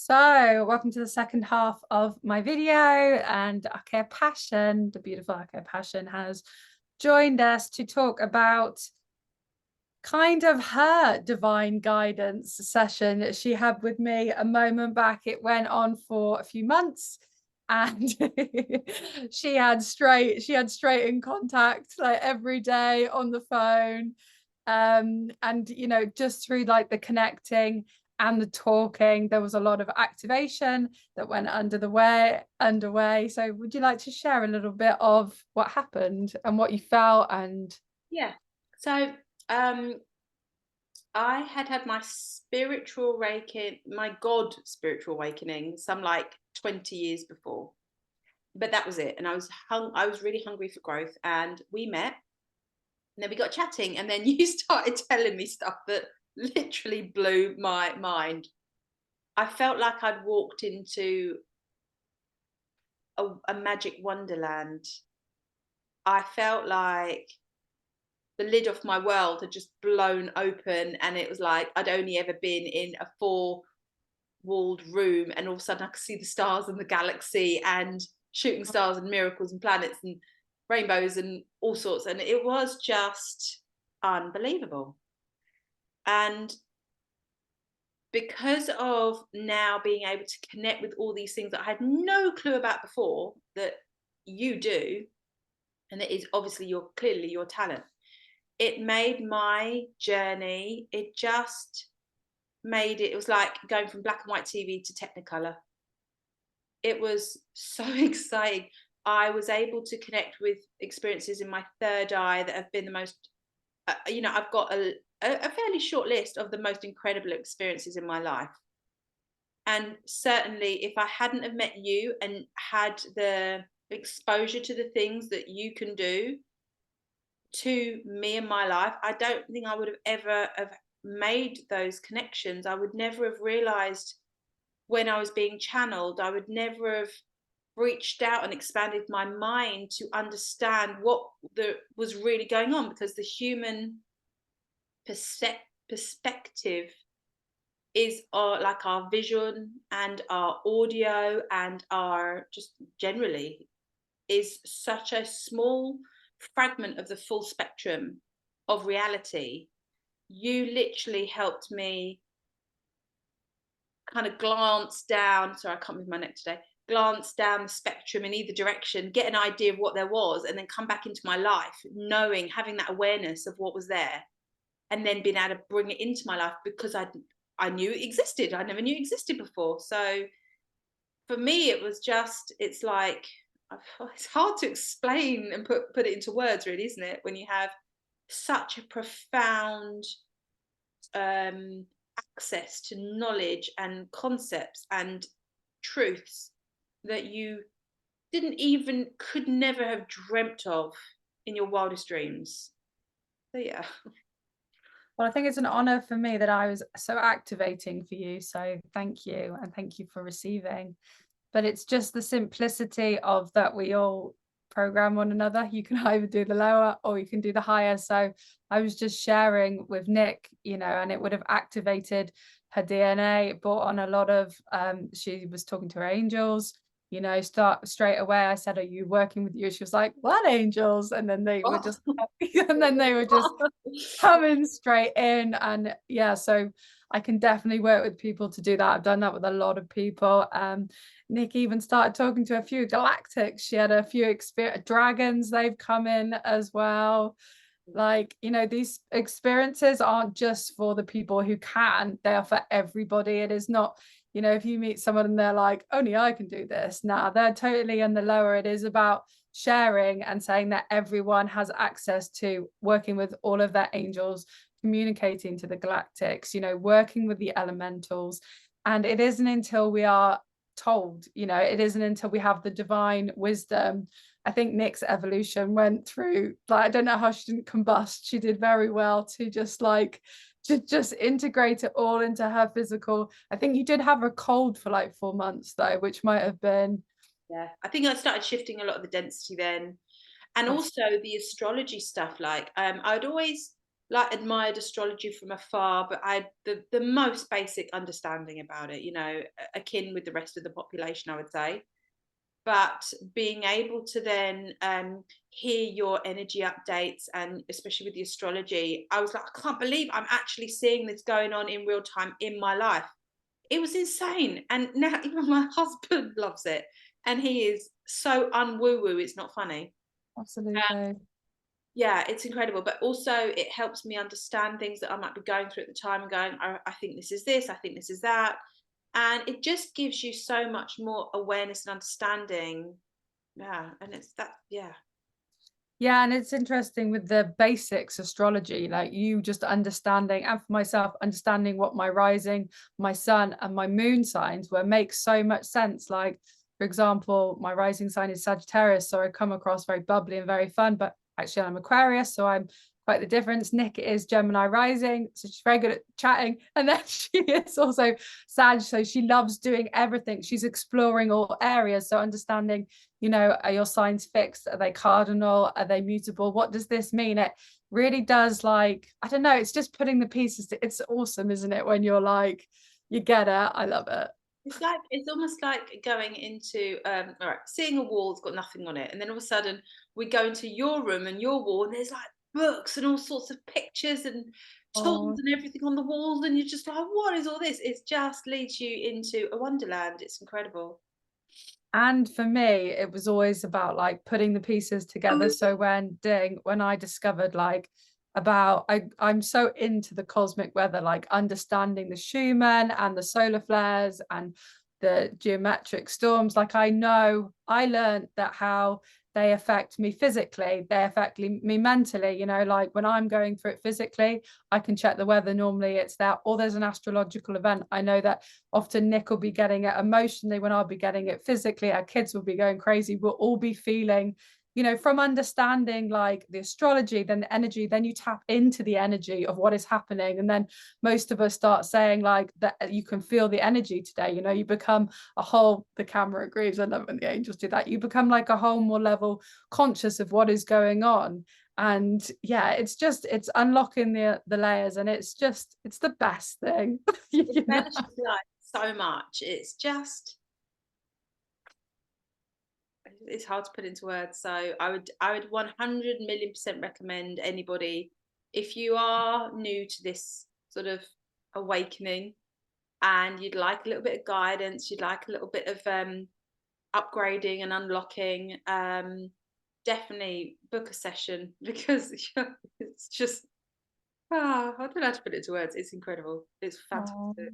So, welcome to the second half of my video, and Archeia Passion, the beautiful Archeia Passion, has joined us to talk about kind of her divine guidance session that she had with me a moment back. It went on for a few months, and she had straight in contact like every day on the phone, and just through like the connecting and the talking, there was a lot of activation that went underway. So would you like to share a little bit of what happened and what you felt? And Yeah. So I had my spiritual awakening, my God spiritual awakening, some like 20 years before. But that was it. And I was really hungry for growth. And we met, and then we got chatting, and then you started telling me stuff that literally blew my mind. I felt like I'd walked into a magic wonderland. I felt like the lid off my world had just blown open, and it was like I'd only ever been in a four-walled room, and all of a sudden I could see the stars and the galaxy and shooting stars and miracles and planets and rainbows and all sorts, and it was just unbelievable. And because of now being able to connect with all these things that I had no clue about before, that you do, and it is obviously clearly your talent, it made my journey, it was like going from black and white TV to Technicolor. It was so exciting. I was able to connect with experiences in my third eye that have been the most, I've got a fairly short list of the most incredible experiences in my life. And certainly, if I hadn't have met you and had the exposure to the things that you can do to me in my life, I don't think I would have ever have made those connections. I would never have realized when I was being channeled. I would never have reached out and expanded my mind to understand what was really going on, because the human perspective is like our vision and our audio and our just generally is such a small fragment of the full spectrum of reality. You literally helped me kind of glance down. Sorry, I can't move my neck today. Glance down the spectrum in either direction, get an idea of what there was, and then come back into my life, knowing, having that awareness of what was there, and then being able to bring it into my life because I knew it existed. I never knew it existed before. So for me, it's like, it's hard to explain and put it into words, really, isn't it? When you have such a profound access to knowledge and concepts and truths that you could never have dreamt of in your wildest dreams. So yeah. well, I think it's an honor for me that I was so activating for you. So thank you, and thank you for receiving. But it's just the simplicity of that we all program one another. You can either do the lower or you can do the higher. So I was just sharing with Nick, and it would have activated her DNA. It brought on a lot of she was talking to her angels, start straight away. I said, "Are you working with you?" She was like, "What angels?" And then they were Oh. just and then they were just coming straight in. And yeah, so I can definitely work with people to do that. I've done that with a lot of people. Nick even started talking to a few Galactics. She had a few dragons, they've come in as well. Like, these experiences aren't just for the people who can, they are for everybody. It is not, if you meet someone and they're like, only I can do this. Nah, they're totally in the lower. It is about sharing and saying that everyone has access to working with all of their angels, communicating to the Galactics, working with the elementals. And it isn't until we are told, it isn't until we have the divine wisdom. I think Nick's evolution went through, like, I don't know how she didn't combust. She did very well to just integrate it all into her physical. I think you did have a cold for like 4 months though, which might have been, Yeah, I think I started shifting a lot of the density then, and that's also the astrology stuff. Like, I'd always like admired astrology from afar, but I had the most basic understanding about it, akin with the rest of the population, I would say. But being able to then hear your energy updates, and especially with the astrology, I was like, I can't believe I'm actually seeing this going on in real time in my life. It was insane. And now even my husband loves it. And he is so unwoo woo, it's not funny. Absolutely. Yeah, it's incredible. But also, it helps me understand things that I might be going through at the time and going, I think this is this, I think this is that. And it just gives you so much more awareness and understanding. Yeah. And it's that, yeah. Yeah, and it's interesting with the basics astrology, like you just understanding, and for myself, understanding what my rising, my sun, and my moon signs were makes so much sense. Like, for example, my rising sign is Sagittarius, so I come across very bubbly and very fun, but actually I'm Aquarius, so I'm quite the difference. Nick is Gemini rising, so she's very good at chatting, and then she is also Sag, so she loves doing everything. She's exploring all areas, so understanding, are your signs fixed? Are they cardinal? Are they mutable? What does this mean? It really does, like, I don't know, it's just putting the pieces it's awesome, isn't it? When you're like, you get it. I love it. It's almost like going into all right, seeing a wall that's got nothing on it, and then all of a sudden we go into your room and your wall, and there's like books and all sorts of pictures and tools Oh, and everything on the walls, and you're just like, what is all this? It just leads you into a wonderland. It's incredible. and for me, it was always about like putting the pieces together. So when I discovered like about I'm so into the cosmic weather, like understanding the Schumann and the solar flares and the geometric storms, like I learned that how they affect me physically, they affect me mentally, like when I'm going through it physically, I can check the weather. Normally it's that, or there's an astrological event. I know that often Nick will be getting it emotionally when I'll be getting it physically. Our kids will be going crazy. We'll all be feeling, from understanding like the astrology, then the energy, then you tap into the energy of what is happening. And then most of us start saying like that you can feel the energy today, you become a whole, the camera agrees. I love when the angels do that. You become like a whole more level conscious of what is going on. And yeah, it's unlocking the layers, and it's the best thing. It you know embellishes life so much. It's hard to put into words. So I would 100 million% recommend anybody, if you are new to this sort of awakening and you'd like a little bit of guidance, you'd like a little bit of upgrading and unlocking, definitely book a session because it's just, I don't know how to put it into words. It's incredible. It's Oh, fantastic.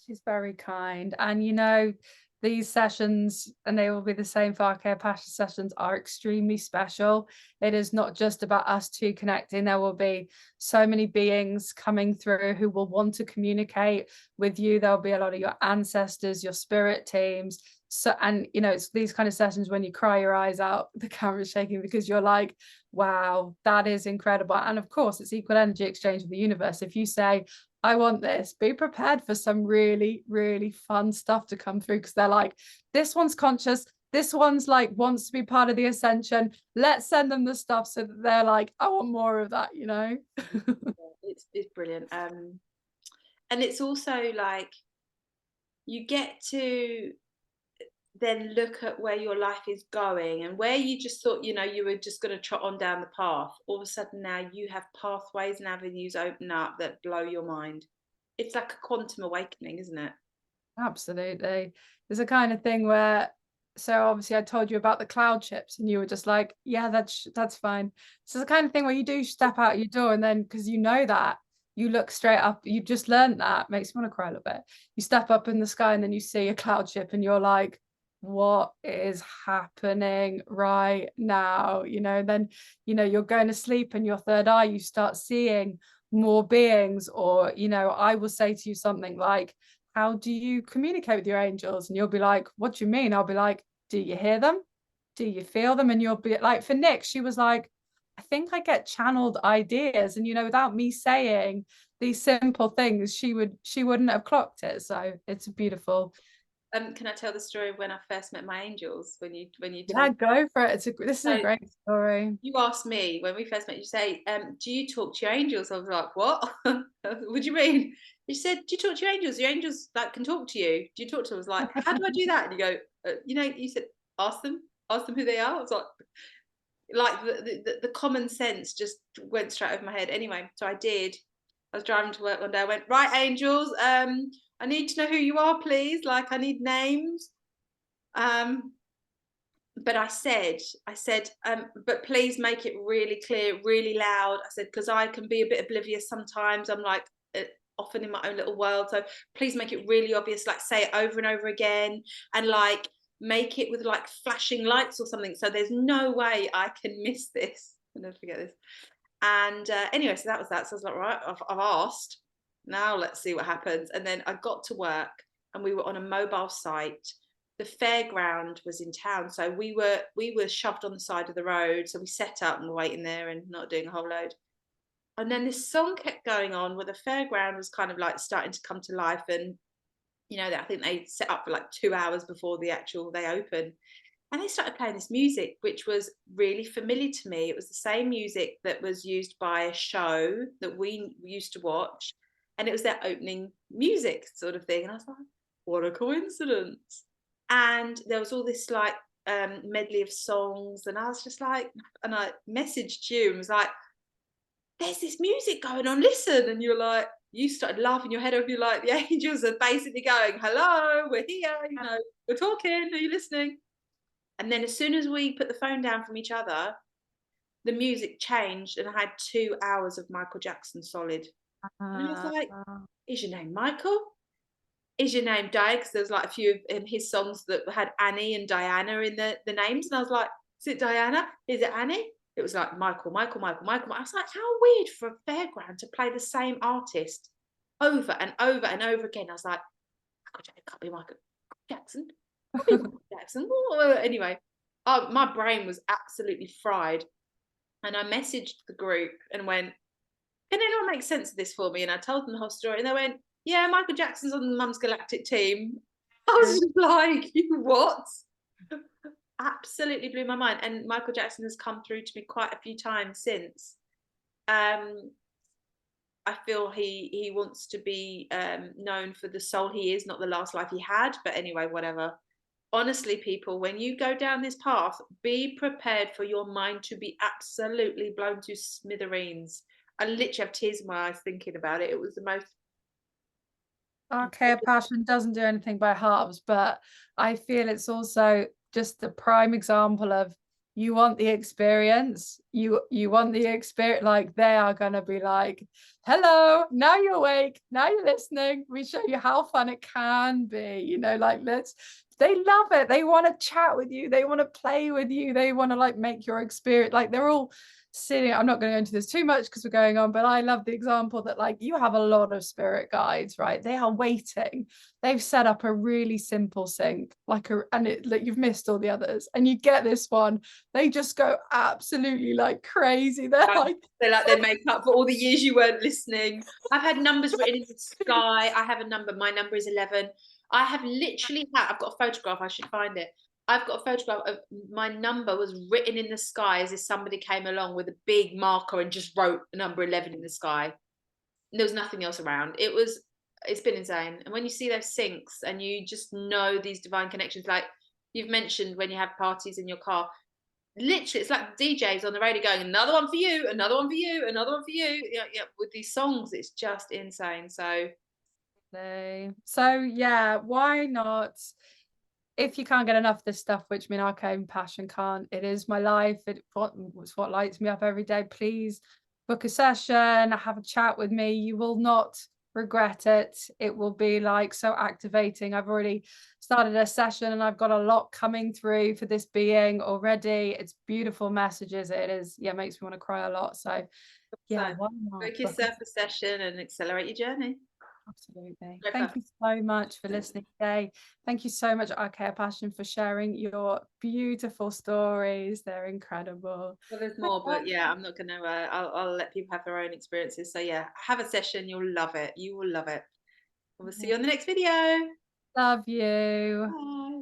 she's very kind. And these sessions, and they will be the same for Archeia Passion sessions, are extremely special. It is not just about us two connecting. There will be so many beings coming through who will want to communicate with you. There'll be a lot of your ancestors, your spirit teams. So, and it's these kind of sessions when you cry your eyes out, the camera's shaking because you're like, wow, that is incredible. And of course, it's equal energy exchange with the universe. If you say, I want this, be prepared for some really, really fun stuff to come through, because they're like, this one's conscious, this one's like wants to be part of the ascension. Let's send them the stuff so that they're like, I want more of that. It's brilliant. And it's also like you get to then look at where your life is going, and where you just thought you were just going to trot on down the path, all of a sudden now you have pathways and avenues open up that blow your mind. It's like a quantum awakening, isn't it? Absolutely. There's a kind of thing where, so obviously I told you about the cloud chips and you were just like, yeah, that's fine. So the kind of thing where you do step out your door, and then because that you look straight up, you just learned that, makes me want to cry a little bit. You step up in the sky and then you see a cloud chip and you're like, what is happening right now? Then you're going to sleep and your third eye, you start seeing more beings, or I will say to you something like, how do you communicate with your angels? And you'll be like, what do you mean? I'll be like, do you hear them? Do you feel them? And you'll be like, for Nick, she was like, I think I get channeled ideas. And without me saying these simple things, she wouldn't have clocked it. So it's beautiful. Can I tell the story of when I first met my angels? When you Yeah, told. go for it. This is a So great story. you asked me when we first met. You say, "Do you talk to your angels?" I was like, "What? What do you mean?" You said, "Do you talk to your angels? Your angels like can talk to you. Do you talk to them?" I was like, "How do I do that?" And you go, you said, ask them who they are." I was like the common sense just went straight over my head. Anyway, so I did. I was driving to work one day. I went, "Right, angels, I need to know who you are, please. Like, I need names." Um, but but please make it really clear, really loud. I said, because I can be a bit oblivious sometimes. I'm like often in my own little world. So please make it really obvious, like say it over and over again, and like make it with like flashing lights or something. So there's no way I can miss this. I'll never forget this. And anyway, so that was that. So I was like, right, I've asked. Now let's see what happens. And then I got to work and we were on a mobile site. The fairground was in town, so we were shoved on the side of the road. So we set up and were waiting there and not doing a whole load. And then this song kept going on where the fairground was kind of like starting to come to life. And I think they set up for like 2 hours before they open. And they started playing this music, which was really familiar to me. It was the same music that was used by a show that we used to watch. And it was their opening music sort of thing. And I was like, what a coincidence. And there was all this like medley of songs. And I was just like, and I messaged you and was like, there's this music going on, listen. And you're like, you started laughing your head off. You're like, the angels are basically going, hello, we're here, we're talking, are you listening? And then as soon as we put the phone down from each other, the music changed and I had 2 hours of Michael Jackson solid. And I was Uh, like, is your name Michael? Is your name Diane? Because there was like a few of his songs that had Annie and Diana in the names. And I was like, is it Diana? Is it Annie? It was like Michael, Michael, Michael, Michael. I was like, how weird for a fairground to play the same artist over and over and over again. I was like, Michael Jackson, can't be Michael Jackson. Can't be Michael Jackson. Anyway, my brain was absolutely fried. And I messaged the group and went, can anyone make sense of this for me? And I told them the whole story. And they went, yeah, Michael Jackson's on the Mum's Galactic team. I was just like, you what? Absolutely blew my mind. And Michael Jackson has come through to me quite a few times since. I feel he wants to be known for the soul he is, not the last life he had. But anyway, whatever. Honestly, people, when you go down this path, be prepared for your mind to be absolutely blown to smithereens. I literally have tears in my eyes thinking about it. It was the most. Archeia passion doesn't do anything by halves, but I feel it's also just the prime example of you want the experience. You want the experience. Like they are gonna be like, hello, now you're awake, now you're listening. We show you how fun it can be. Like they love it. They want to chat with you, they want to play with you, they want to like make your experience like they're all sitting. I'm not going to go into this too much because we're going on, but I love the example that like you have a lot of spirit guides, right? They are waiting. They've set up a really simple sync, like you've missed all the others, and you get this one. They just go absolutely like crazy. They make up for all the years you weren't listening. I've had numbers written in the sky. I have a number. My number is 11. I have literally I've got a photograph. I should find it. I've got a photograph of my number was written in the sky as if somebody came along with a big marker and just wrote number 11 in the sky. There was nothing else around. It's been insane. And when you see those syncs and you just know these divine connections, like you've mentioned when you have parties in your car, literally it's like DJs on the radio going, another one for you, another one for you, another one for you. Yeah, with these songs, it's just insane. So yeah, why not? If you can't get enough of this stuff, which me and Archeia Passion can't, it is my life. It's what lights me up every day. Please book a session, have a chat with me. You will not regret it. It will be like so activating. I've already started a session and I've got a lot coming through for this being already. It's beautiful messages. It is, yeah, makes me want to cry a lot. So yeah, why not? book yourself a session and accelerate your journey. Absolutely. Thank you so much for listening today. Thank you so much, Archeia Passion, for sharing your beautiful stories. They're incredible. Well, there's more, but yeah, I'm not going to, I'll let people have their own experiences. So yeah, have a session. You'll love it. You will love it. We'll see you on the next video. Love you. Bye.